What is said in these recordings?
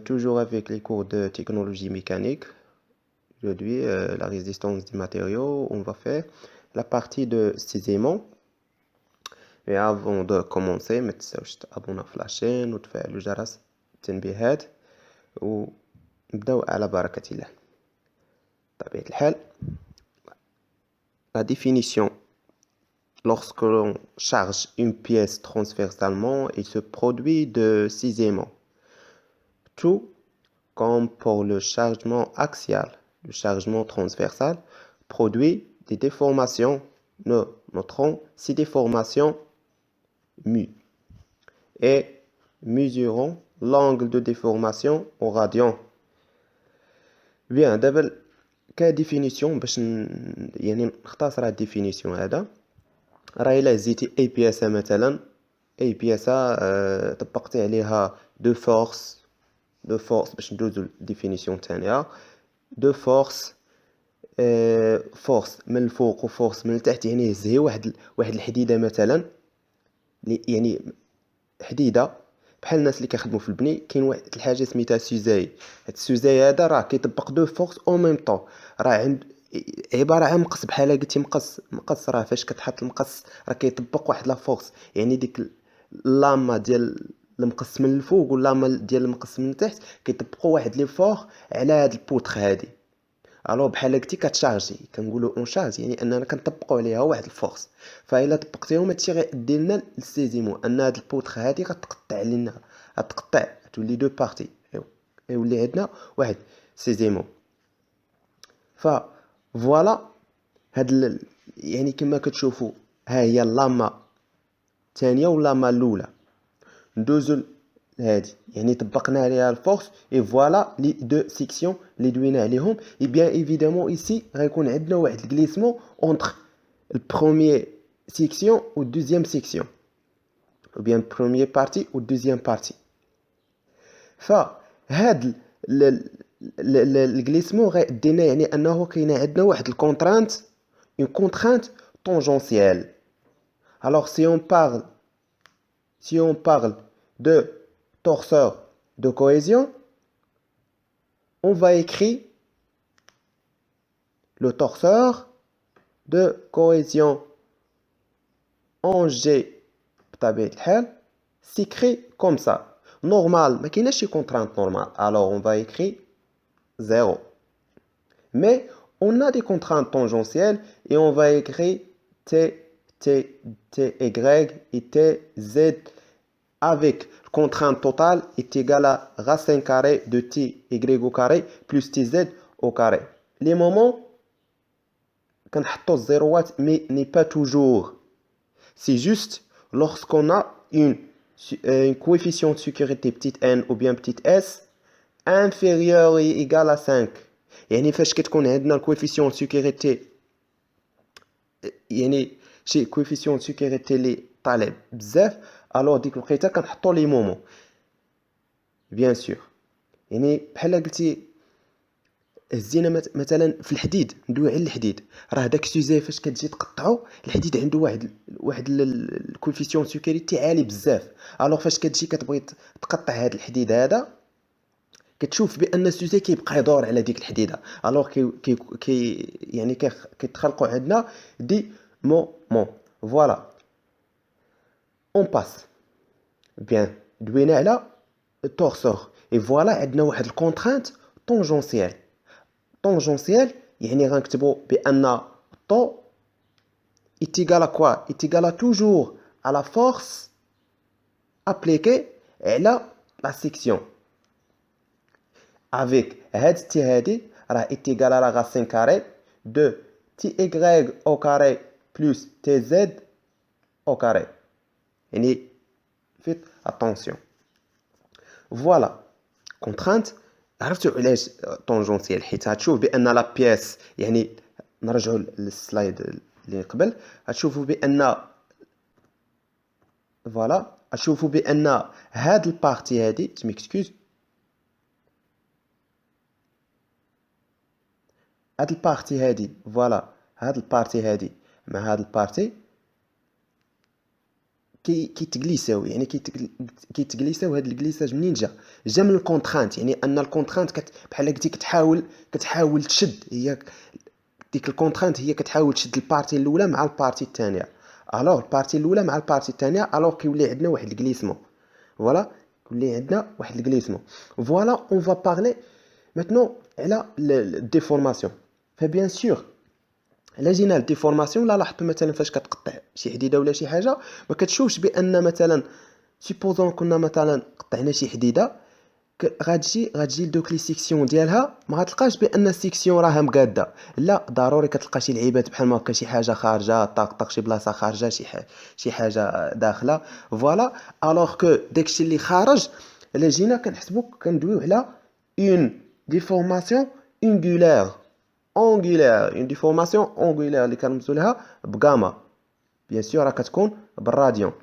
Toujours avec les cours de technologie mécanique. Aujourd'hui, la résistance des matériaux, on va faire la partie de cisaillement. Et avant de commencer, ما تنساوش تابونا في لاشين وتفعلوا جرس التنبيهات ونبداو على بركة الله. بطبيعة الحال la définition lorsque l'on charge une pièce transversalement, il se produit de cisaillement. Tout comme pour le chargement axial, le chargement transversal produit des déformations. Nous noterons ces déformations mu et mesurons l'angle de déformation au radian. Bien, d'abord, quelle définition باش يعني نختصر هاد الديفينيسيون هذا راه الا هزيتي اي بياسه مثلا اي بياسه طبقتي عليها دو فورس باش ندوزو للديفينيسيون الثانيه دو فورس فورس من الفوق وفورس من التحت يعني هزهي واحد الحديده مثلا يعني حديده بحال الناس اللي كيخدموا في البني كاين واحد الحاجه سميتها سوزاي. هاد السوزاي هذا راه كيطبق دو فورس او ميم طون راه عند عباره عن مقص بحال قلتي مقص راه فاش كتحط المقص راه كيطبق واحد لا فورس يعني ديك اللاما ديال المقص من الفوق واللاما ديال المقص من التحت كيطبقوا واحد لي فور على هاد البوتر هادي. الو بحال قلتي كتشارجي كنقولوا اون شارج يعني اننا كنطبقوا عليها واحد الفورس فالا طبقتيهم هادشي غيدي لنا للسيزيمو ان هاد البوتر هادي غتقطع لنا غتقطع تولي دو بارتي يولي عندنا واحد سيزيمو. ف فوالا هاد يعني كما كتشوفوا ها هي اللاما الثانيه واللاما الاولى ندوزو هادي يعني طبقنا عليها الفورس اي فوالا لي دو سيكسيون اللي دوينا عليهم. اي بيان ايفيدامون ايسي غيكون عندنا واحد الغليسمون اونتر البروميير سيكسيون و الدوزيام سيكسيون ou bien première partie ou deuxième partie. فهاد الجليسمون غيدينا يعني انه كاينه عندنا واحد الكونترانت une contrainte tangentielle. Alors si on parle de torseur de cohésion, on va écrire le torseur de cohésion en G بطبيعة الحال s'écrit comme ça. Normal, mais qui n'est pas contrainte normale. Alors on va écrire 0. Mais on a des contraintes tangentielles et on va écrire T, T, T, Y et T, Z avec contrainte totale est égale à racine carrée de T, Y au carré plus TZ au carré. Les moments, quand on a 0, mais n'est pas toujours. C'est juste lorsqu'on a un coefficient de sécurité petit n ou bien petit s inférieur ou égal à 5. يعني فاش كتكون عندنا الكويفيسيون دو سيكوريتي يعني شي كويفيسيون دو سيكوريتي اللي طالع بزاف الو ديك الوقيته كنحطوا لي مومون بيان سور. يعني بحال قلتي هزينا مثلا في الحديد ندوي على الحديد راه داك السوزي فاش كتجي تقطعو الحديد عنده واحد الكويفيسيون سيكوريتي عالي بزاف. الوغ فاش كتجي كتبغي تقطع هذا الحديد هذا كتشوف بان السوزي كيبقى يدور على ديك الحديده الوغ كي يعني كيتخلقوا عندنا دي مومون. فوالا اون باس بيان دوينا على التورسور اي فوالا عندنا واحد الكونترانت طونجونسيال. طونجونسيال يعني غنكتبوا بان طو est égal à quoi? Est égal à toujours à la force appliquée على la section avec هاد تي هادي راه est égal à la racine carrée de ty au carré plus tz au carré. يعني faites attention. Voilà contrainte. عرفتوا علاش طونجونسيال حيت غتشوف بان لا بياس يعني نرجعوا للسلايد اللي قبل غتشوفوا بان فوالا غتشوفوا بان هاد البارتي هادي تميكسكوز هاد البارتي هادي فوالا هاد البارتي هادي مع هاد البارتي كيتغليساو، يعني كيتغليساو. هاد الكليساج منين جا من الكونترانت، يعني ان الكونترانت بحال قلتي كتحاول تشد، هي ديك الكونترانت هي كتحاول تشد البارتي الاولى مع البارتي الثانيه. الوغ البارتي الاولى مع البارتي الثانيه، الوغ كيولي عندنا واحد الكليسمون. فوالا كيولي عندنا واحد الكليسمون. فوالا اون فا بارلي ماتنون على الديفورماسيون. فبيان سور الا جينا للديفورماسيون، لا لاحظتوا مثلا فاش كتقطع شي حديده ولا شي حاجه، ما كتشوفش بان مثلا سيبوزون كنا مثلا قطعنا شي حديده، غتجي لدوك لي سيكسيون ديالها، ما غتلقاش بان السيكسيون راها مقاده. لا، ضروري كتلقى شي لعيبات بحال ما هكا، شي حاجه خارجه طاق شي بلاصه خارجه، شي حاجه داخله. فوالا الوغ كو داكشي اللي خارج، الا جينا كنحسبوا كندويو على اون ديفورماسيون اونغولير اون ديفورماسيون اونغولير اللي كنرمزوا لها بغاما. بيان سور راه كتكون بالراديون.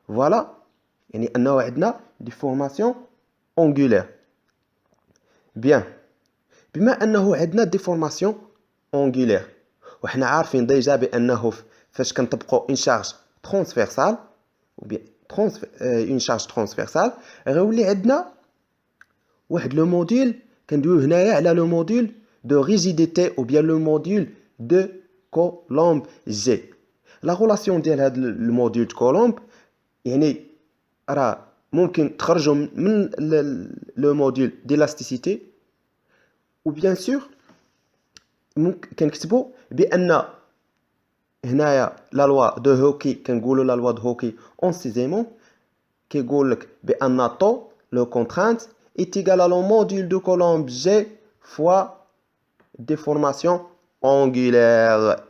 فوالا يعني انه عندنا ديفورماسيون اونغولير. بيان، بما انه عندنا ديفورماسيون اونغولير، وحنا عارفين ديجا بانه فاش كنطبقوا اون شارج ترانسفيرسال ou bien une charge transversale، غيولي عندنا واحد لو موديل كندويو هنايا على لو موديل دو ريجيديتي ou bien لو موديل دو كولومب جي. لا غولاسيون ديال هذا الموديل دو كولومب يعني راه ممكن تخرجوا من لو موديل ديلاستيسيتي، ou bien sûr ممكن كنكتبوا بان هنايا لا لوا دو هوكي، كنقولوا لا لوا دو هوكي اون سيزيمون، كيقول لك بان طو لو كونترانت est égal à le module de Coulomb G fois déformation angulaire.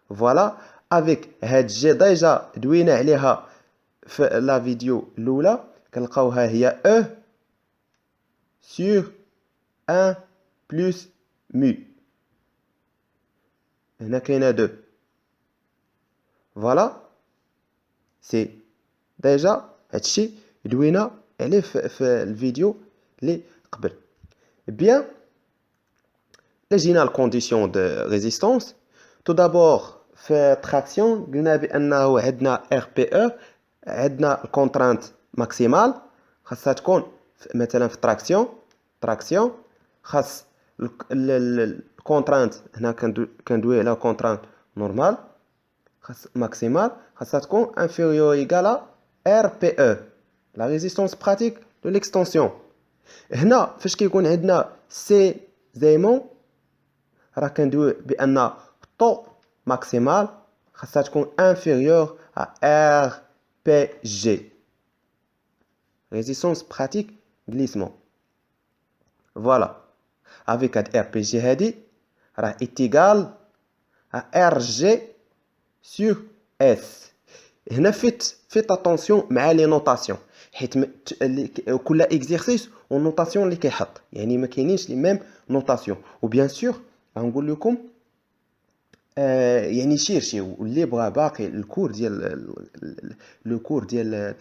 Voilà, avec هاد G déjà دوينا عليها في لا فيديو الاولى، كنلقاوها هي E sur 1 plus mu. هنا كاينه 2. فوالا سي ديجا هادشي دوينا عليه في الفيديو اللي قبل. بيان، لا جينا للكونديسيون دو ريزيستانس. تو دابور في تراكسيون قلنا بانه عندنا ار بي او، عندنا الكونترانت ماكسيمال خاصها تكون مثلا في تراكسيون خاص الكونترانت، هنا كندوي على كونترانت نورمال، خاص ماكسيمال خاصها تكون انفيريور ايغال ار بي او، لا ريزيستانس براتيك دو ليكستونسيون. هنا فاش كيكون عندنا سي زيمون، راه كندوي بان طو ماكسيمال خاصها تكون انفيريور ا ار بي جي، ريزيستانس براتيك غليسمون. فوالا افيك هاد ار بي جي هادي راه ايتيغال ا ار جي سور اس. هنا فيت اتونسيون مع لي نوتاسيون، حيت كل اكزرسيس والنوتاسيون اللي كيحط، يعني ما كاينينش لي ميم نوتاسيون. وبيان سور غنقول لكم يعني شيرشيو اللي بغى باقي الكور ديال لو كور ديال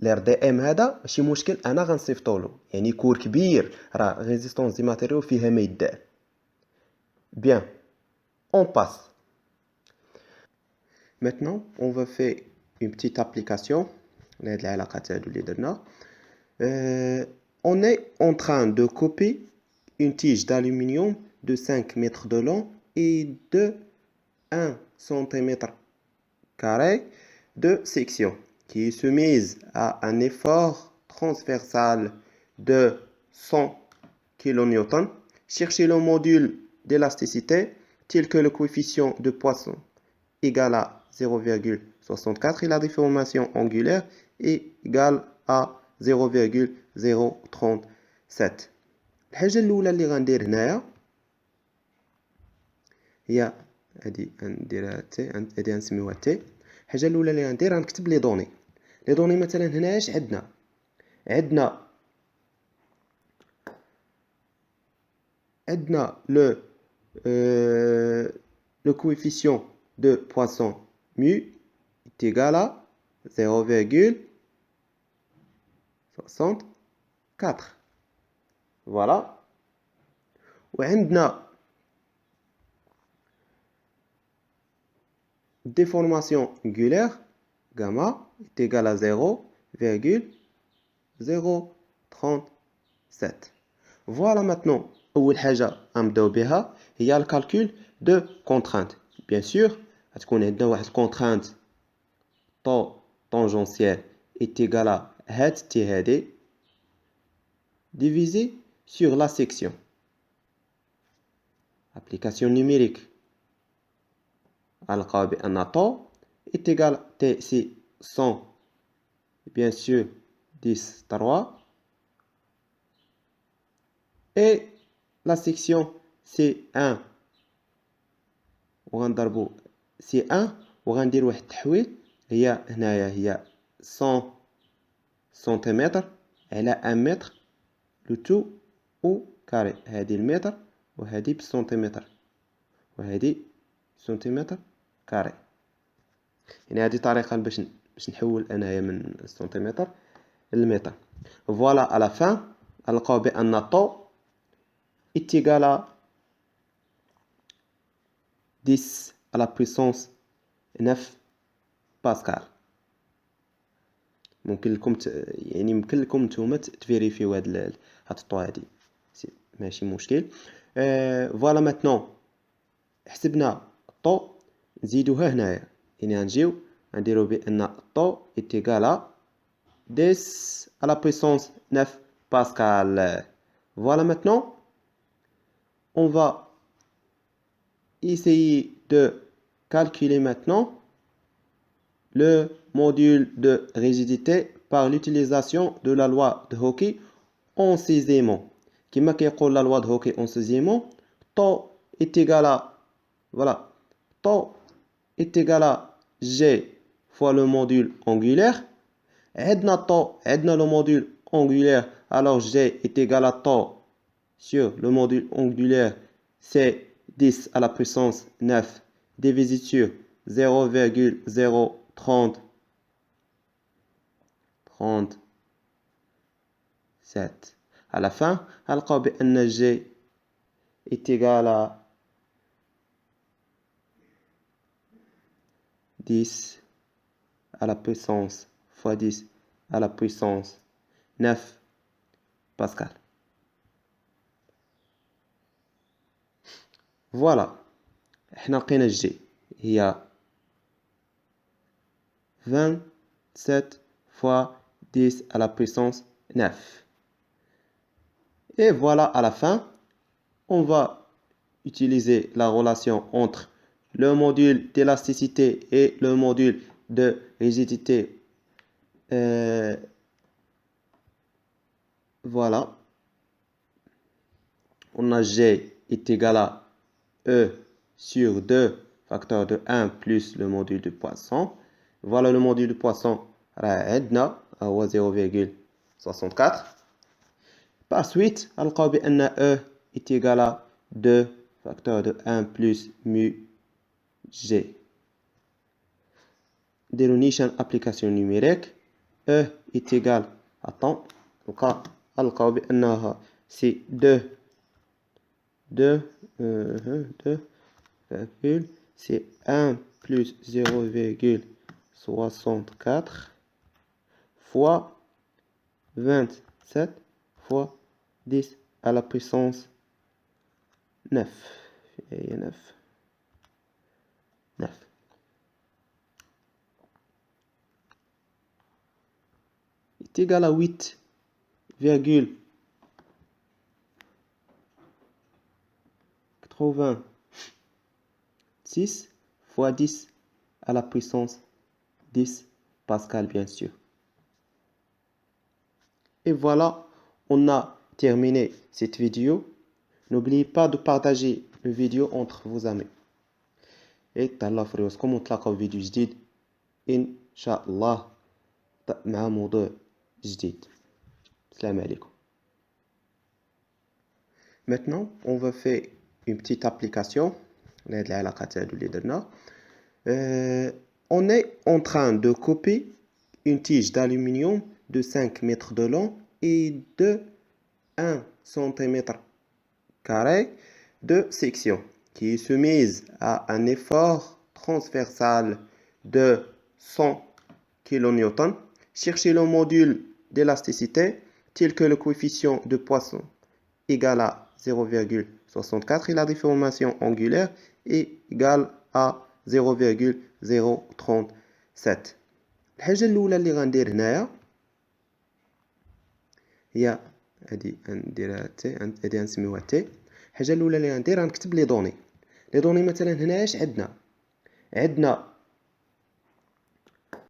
الار دي ام هذا ماشي مشكل، انا غنصيفطو له، يعني كور كبير راه ريزيستونس دي ماتيريو فيها ما يدار. بيان اون باس. Maintenant, on va faire une petite application. On est en train de couper une tige d'aluminium de 5 mètres de long et de 1 cm carré de section qui est soumise à un effort transversal de 100 kN. Cherchez le module d'élasticité tel que le coefficient de Poisson égal à 0,64 et la déformation angulaire est égale à 0,037. الحاجة الأولى اللي غندير هنايا هي هادي غنديرها تي، هادي غنسميوها تي. الحاجة الأولى اللي غندير غنكتب لي دوني. لي دوني مثلا هنايا اش عندنا le coefficient de Poisson mu est égal à 0,64. Voilà. وعندنا déformation angulaire gamma est égal à 0,037. Voilà maintenant. أول حاجة غنبداو بها هي الكالكول de contrainte. Bien sûr, غتكون عندنا واحد contrainte طو tangentielle est égal à هاد تي هادي divisé sur la section. Application numérique. غنلقاو بأن طو est égal à T, c'est 100, bien sûr, 10, 3. Et la section, c'est 1. وغنضربو سي 1 وغندير واحد التحويل هي هنايا هي 100 سنتيمتر على 1 متر لو تو او كاري. هادي المتر وهادي بالسنتيمتر وهادي سنتيمتر كاري. يعني هادي طريقة باش نحول انايا من السنتيمتر للمتر. فوالا على فان غنلقاو بان طو est égal à 10 à la puissance 9 باسكال. ممكن لكم نتوما تفيريفيو هاد الطو هادي، ماشي مشكل. فوالا ماتنون حسبنا الطو نزيدوها هنايا، يعني غنجيو نديرو بان الطو est égal à 10 à la puissance 9 pascal. Voilà maintenant, on va essayer de calculer maintenant le module de rigidité par l'utilisation de la loi de Hooke en sixièmement. Comme كيقول la loi de Hooke en sixièmement, tau est égal à, voilà, tau est égal à G fois le module angulaire. عندنا tau, عندنا le module angulaire, alors G est égal à tau sur le module angulaire, c'est 10 à la puissance 9 divisé sur 0,037. À la fin, غنلقاو بأن G est égal à 10 à la puissance fois 10 à la puissance 9 pascal. Voilà. احنا لقينا الجي هي 27 fois 10 à la puissance 9. Et voilà, à la fin, on va utiliser la relation entre le module d'élasticité et le module de rigidité. Voilà. On a G est égal à E sur 2 facteur de 1 plus le module de Poisson. Voilà le module de Poisson. عندنا هو 0,64. Par suite, غنلقاو بأن E est égal à 2 facteur de 1 plus mu G. نديرو نيشان application numérique. E est égal à temps. غنلقاو بأنها c'est 2 c'est 1 plus 0,64 fois 27 fois 10 à la puissance 9. 9. Est égal à 8,86 fois 10 à la puissance 10 pascal, bien sûr. Et voilà, on a terminé cette vidéo. N'oubliez pas de partager la vidéo entre vos amis. Et تهلاو في ريوسكم ونتلاقاو في فيديو جديد إن شاء الله مع موضوع جديد. السلام عليكم. Maintenant, on va faire une petite application. On est en train de couper une tige d'aluminium de 5 mètres de long et de 1 cm carré de section qui est soumise à un effort transversal de 100 kN. Cherchez le module d'élasticité tel que le coefficient de Poisson égal à 0,64 et la déformation angulaire est égale à 0,037. الحاجة الأولى اللي غندير هنايا هي هادي نديرها تي، هادي غنسميوها تي. الحاجة الأولى اللي غندير غنكتب لي دوني. مثلا هنايا اش عندنا